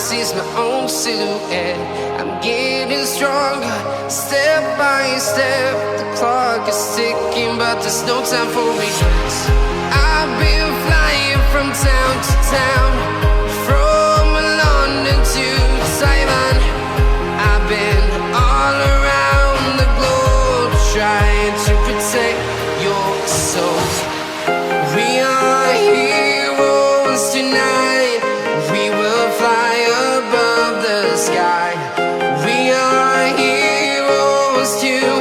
sees my own silhouette. I'm getting stronger, step by step. The clock is ticking, but there's no time for regrets. I've been flying from town to town, from London to Taiwan. I've been all around the globe, trying to protect your soul. We are heroes tonight. We will fly above the sky. We are heroes tonight.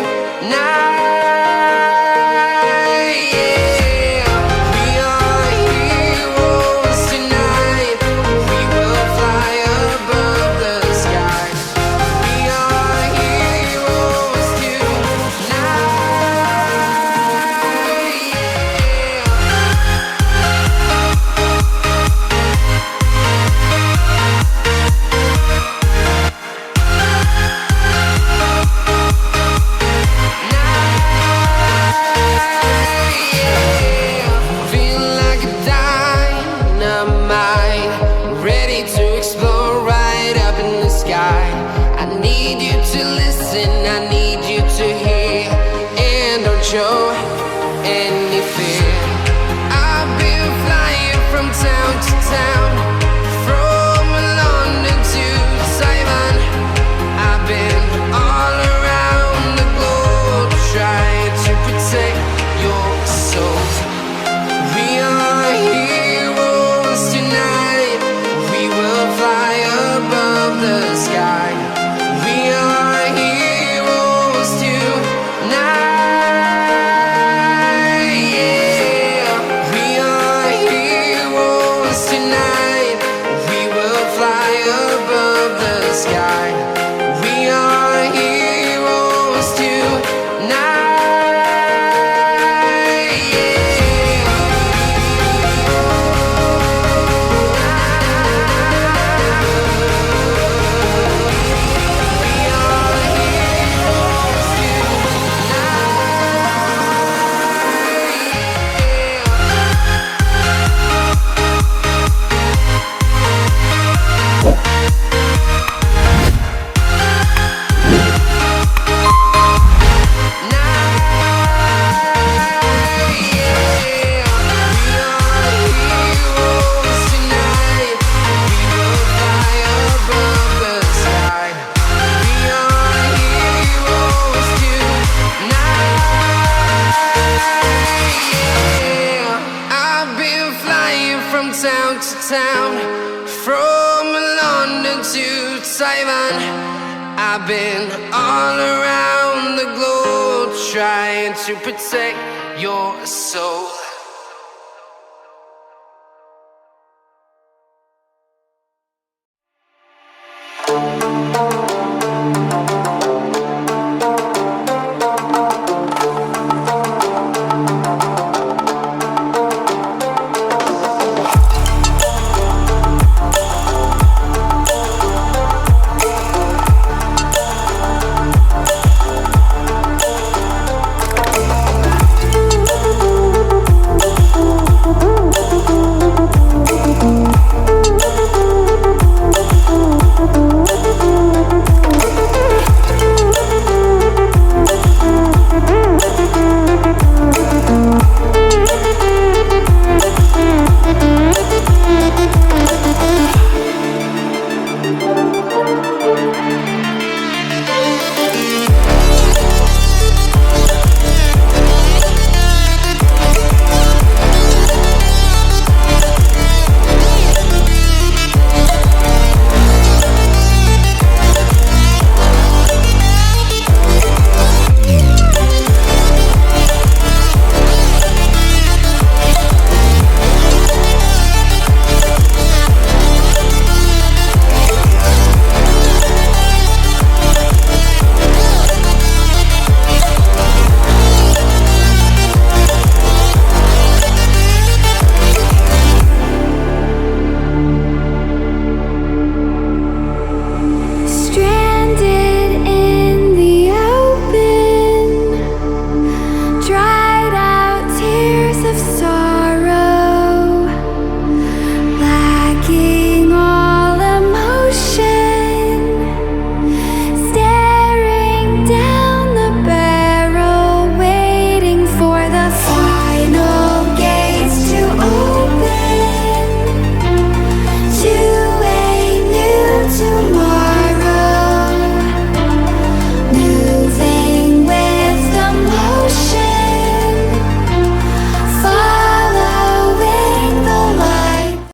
Yeah. We are heroes tonight. We will fly above the sky. We are heroes tonight. Feel like a dynamite, ready to explore right up in the sky. I need you to listen, I need you to hear, and don't show any fear. I've been flying from town to town, from London to Taiwan. I've been all around the globe, trying to protect your soul. We are heroes tonight. We will fly above the sky. We are heroes tonight. Yeah. We are heroes tonight. We will fly above the sky. We are heroes tonight. From town to town, from London to Taiwan. I've been all around the globe, trying to protect your soul.